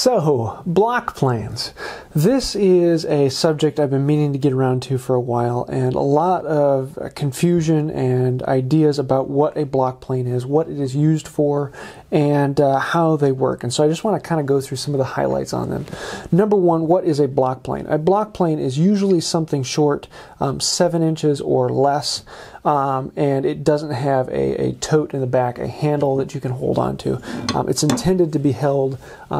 So, block planes. This is a subject I've been meaning to get around to for a while, and a lot of confusion and ideas about what a block plane is, what it is used for, and how they work. And so I just want to kind of go through some of the highlights on them. Number one, what is a block plane? A block plane is usually something short, 7 inches or less, and it doesn't have a tote in the back, a handle that you can hold on to. It's intended to be held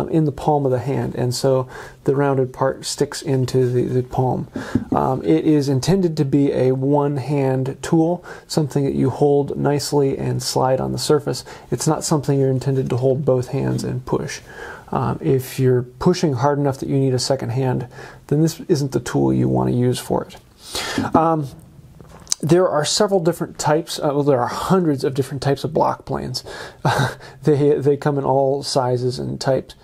in the palm of the hand, and so the rounded part sticks into the palm. It is intended to be a one-hand tool, something that you hold nicely and slide on the surface. It's not something you're intended to hold both hands and push. If you're pushing hard enough that you need a second hand, then this isn't the tool you want to use for it. There are several different types, well, there are hundreds of different types of block planes. They come in all sizes and types.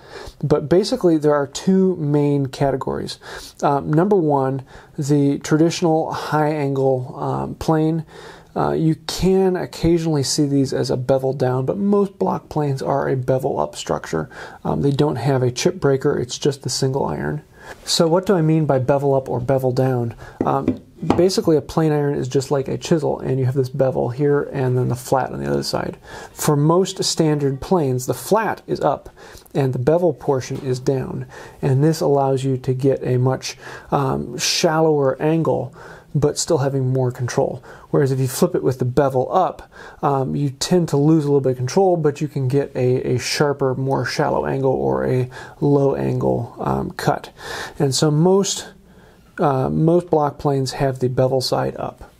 But basically there are two main categories. Number one, the traditional high angle plane. You can occasionally see these as a bevel down, but most block planes are a bevel up structure. They don't have a chip breaker, it's just the single iron. So what do I mean by bevel up or bevel down? Basically a plane iron is just like a chisel, and you have this bevel here and then the flat on the other side. For most standard planes, the flat is up and the bevel portion is down, and this allows you to get a much shallower angle but still having more control. Whereas if you flip it with the bevel up, you tend to lose a little bit of control, but you can get a sharper, more shallow angle or a low angle cut. And so most block planes have the bevel side up.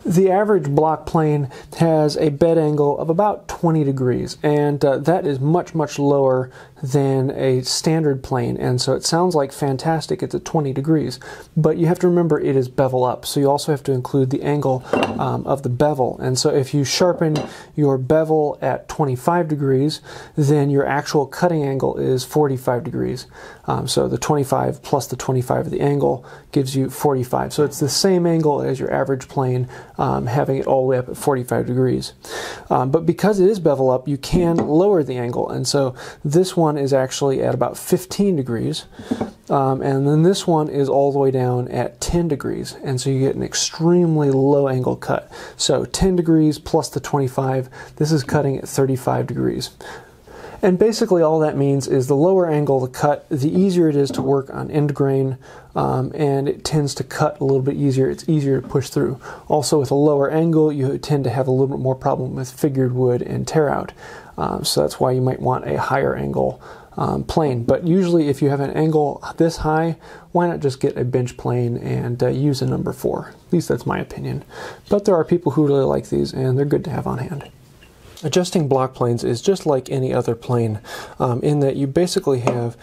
The average block plane has a bed angle of about 20 degrees, and that is much, much lower than a standard plane, and so it sounds like fantastic, it's at 20 degrees, but you have to remember it is bevel up, so you also have to include the angle of the bevel. And so if you sharpen your bevel at 25 degrees, then your actual cutting angle is 45 degrees. So the 25 plus the 25 of the angle gives you 45. So it's the same angle as your average plane, having it all the way up at 45 degrees. But because it is bevel up, you can lower the angle, and so this one is actually at about 15 degrees, and then this one is all the way down at 10 degrees, and so you get an extremely low angle cut. So 10 degrees plus the 25, this is cutting at 35 degrees. And basically all that means is the lower angle the cut, the easier it is to work on end grain, and it tends to cut a little bit easier. It's easier to push through. Also with a lower angle, you tend to have a little bit more problem with figured wood and tear out. So that's why you might want a higher angle plane. But usually if you have an angle this high, why not just get a bench plane and use a number 4? At least that's my opinion. But there are people who really like these, and they're good to have on hand. Adjusting block planes is just like any other plane, in that you basically have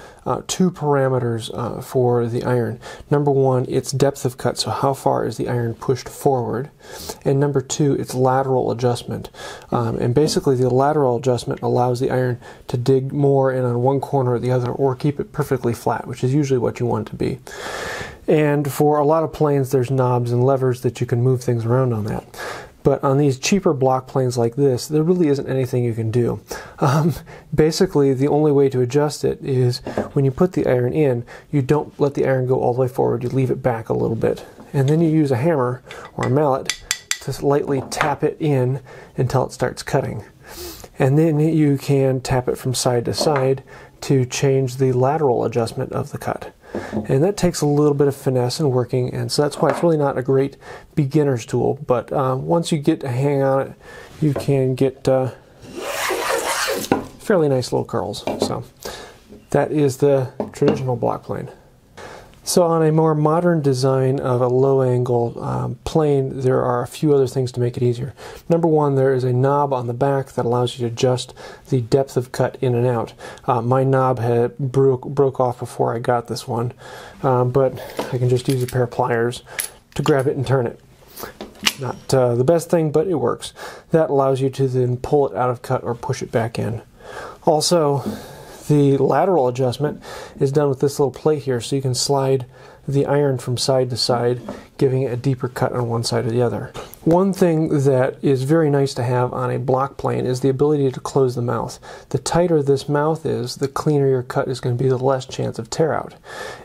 2 parameters for the iron. Number 1, its depth of cut, so how far is the iron pushed forward, and number 2, its lateral adjustment. And basically the lateral adjustment allows the iron to dig more in on one corner or the other, or keep it perfectly flat, which is usually what you want it to be. And for a lot of planes, there's knobs and levers that you can move things around on that. But on these cheaper block planes like this, there really isn't anything you can do. Basically, the only way to adjust it is when you put the iron in, you don't let the iron go all the way forward, you leave it back a little bit. And then you use a hammer or a mallet to lightly tap it in until it starts cutting. And then you can tap it from side to side to change the lateral adjustment of the cut. And that takes a little bit of finesse and working, and so that's why it's really not a great beginner's tool. But once you get a hang on it, you can get fairly nice little curls. So that is the traditional block plane. So on a more modern design of a low-angle plane, there are a few other things to make it easier. Number 1, there is a knob on the back that allows you to adjust the depth of cut in and out. My knob had broke off before I got this one, but I can just use a pair of pliers to grab it and turn it. Not the best thing, but it works. That allows you to then pull it out of cut or push it back in. Also, The lateral adjustment is done with this little plate here, so you can slide the iron from side to side, giving it a deeper cut on one side or the other. One thing that is very nice to have on a block plane is the ability to close the mouth. The tighter this mouth is, the cleaner your cut is going to be, the less chance of tear out.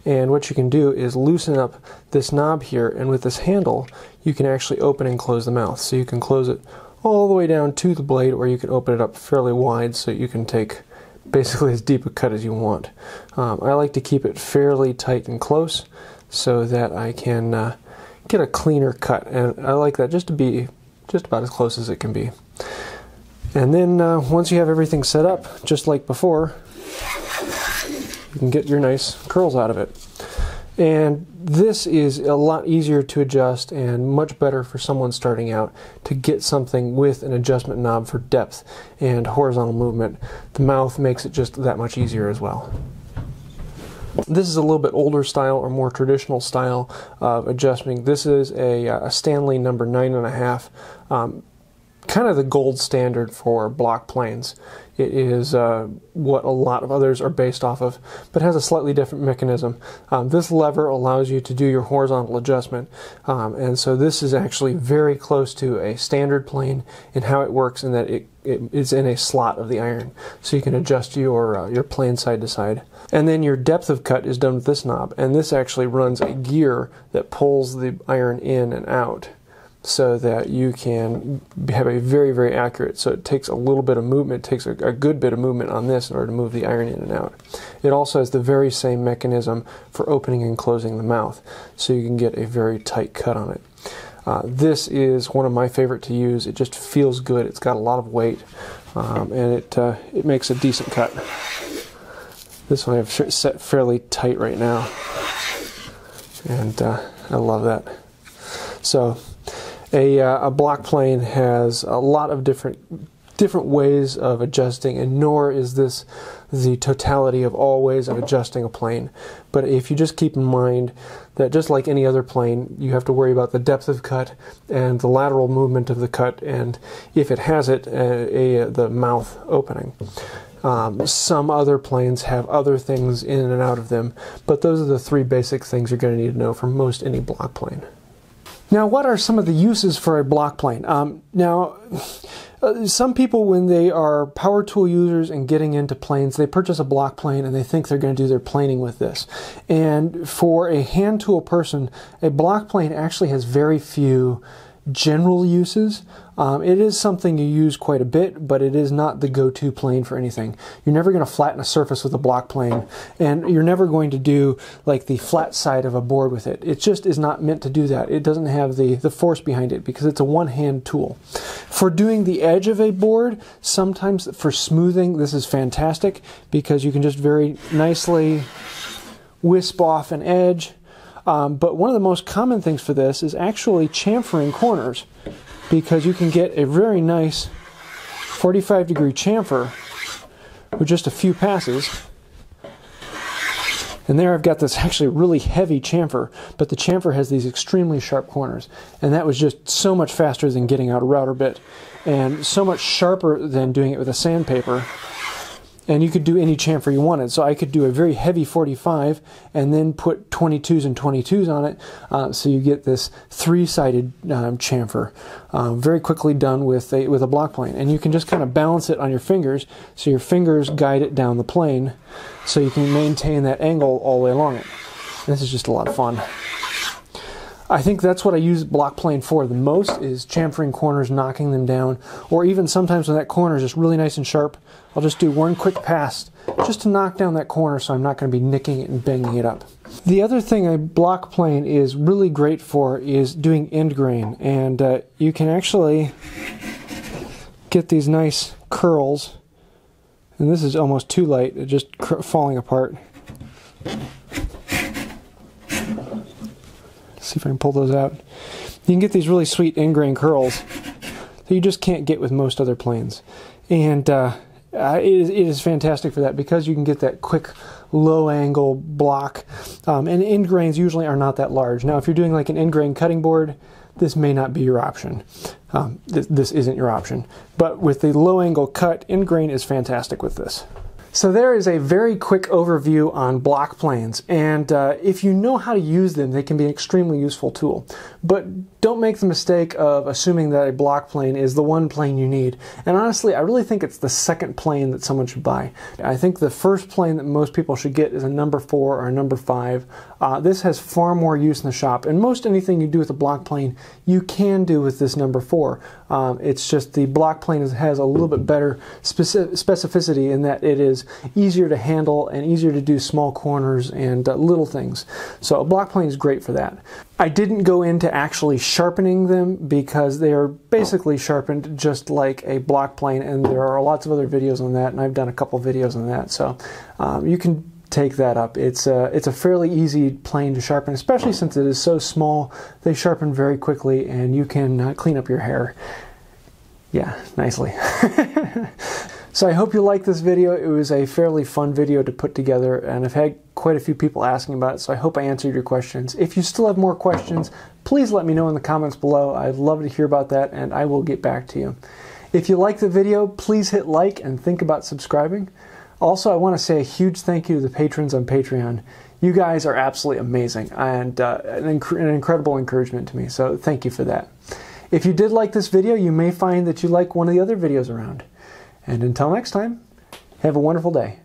And what you can do is loosen up this knob here, and with this handle you can actually open and close the mouth. So you can close it all the way down to the blade, or you can open it up fairly wide so you can take basically as deep a cut as you want. I like to keep it fairly tight and close so that I can get a cleaner cut, and I like that just to be just about as close as it can be. And then once you have everything set up, just like before, you can get your nice curls out of it. And this is a lot easier to adjust and much better for someone starting out to get something with an adjustment knob for depth and horizontal movement. The mouth makes it just that much easier as well. This is a little bit older style or more traditional style of adjusting. This is a Stanley number 9.5. Kind of the gold standard for block planes. It is what a lot of others are based off of, but has a slightly different mechanism. This lever allows you to do your horizontal adjustment, and so this is actually very close to a standard plane in how it works, in that it is in a slot of the iron, so you can adjust your plane side to side. And then your depth of cut is done with this knob, and this actually runs a gear that pulls the iron in and out, so that you can have a very, very accurate. So it takes a little bit of movement, it takes a good bit of movement on this in order to move the iron in and out. It also has the very same mechanism for opening and closing the mouth, so you can get a very tight cut on it. This is one of my favorite to use. It just feels good. It's got a lot of weight, and it makes a decent cut. This one I have set fairly tight right now, and I love that. So a block plane has a lot of different ways of adjusting, and nor is this the totality of all ways of adjusting a plane. But if you just keep in mind that just like any other plane, you have to worry about the depth of cut and the lateral movement of the cut, and if it has it, the mouth opening. Some other planes have other things in and out of them, but those are the three basic things you're going to need to know for most any block plane. Now, what are some of the uses for a block plane? Some people, when they are power tool users and getting into planes, they purchase a block plane and they think they're going to do their planing with this. And for a hand tool person, a block plane actually has very few general uses. It is something you use quite a bit, but it is not the go-to plane for anything. You're never going to flatten a surface with a block plane, and you're never going to do like the flat side of a board with it. It just is not meant to do that. It doesn't have the force behind it because it's a one-hand tool. For doing the edge of a board, sometimes for smoothing, this is fantastic because you can just very nicely wisp off an edge. But one of the most common things for this is actually chamfering corners, because you can get a very nice 45-degree chamfer with just a few passes. And there I've got this actually really heavy chamfer, but the chamfer has these extremely sharp corners. And that was just so much faster than getting out a router bit, and so much sharper than doing it with a sandpaper. And you could do any chamfer you wanted. So I could do a very heavy 45 and then put 22s and 22s on it. So you get this three-sided chamfer, very quickly done with a block plane. And you can just kind of balance it on your fingers, so your fingers guide it down the plane, so you can maintain that angle all the way along it. And this is just a lot of fun. I think that's what I use block plane for the most, is chamfering corners, knocking them down, or even sometimes when that corner is just really nice and sharp, I'll just do one quick pass just to knock down that corner so I'm not going to be nicking it and banging it up. The other thing a block plane is really great for is doing end grain, and you can actually get these nice curls, and this is almost too light, it's just falling apart. See if I can pull those out. You can get these really sweet end grain curls that you just can't get with most other planes, and it is fantastic for that because you can get that quick low angle block, and end grains usually are not that large. Now if you're doing like an end grain cutting board, this may not be your option. This isn't your option, but with the low angle cut, end grain is fantastic with this. So there is a very quick overview on block planes, and if you know how to use them, they can be an extremely useful tool. But don't make the mistake of assuming that a block plane is the one plane you need. And honestly, I really think it's the second plane that someone should buy. I think the first plane that most people should get is a number 4 or a number 5. This has far more use in the shop, and most anything you do with a block plane, you can do with this number 4. It's just the block plane has a little bit better specificity in that it is easier to handle and easier to do small corners and little things. So a block plane is great for that. I didn't go into actually sharpening them because they are basically sharpened just like a block plane, and there are lots of other videos on that, and I've done a couple videos on that, so you can take that up. It's a fairly easy plane to sharpen, especially since it is so small. They sharpen very quickly, and you can clean up your hair, yeah, nicely. So I hope you liked this video. It was a fairly fun video to put together, and I've had quite a few people asking about it, so I hope I answered your questions. If you still have more questions, please let me know in the comments below. I'd love to hear about that, and I will get back to you. If you liked the video, please hit like and think about subscribing. Also, I want to say a huge thank you to the patrons on Patreon. You guys are absolutely amazing and an incredible encouragement to me, so thank you for that. If you did like this video, you may find that you like one of the other videos around. And until next time, have a wonderful day.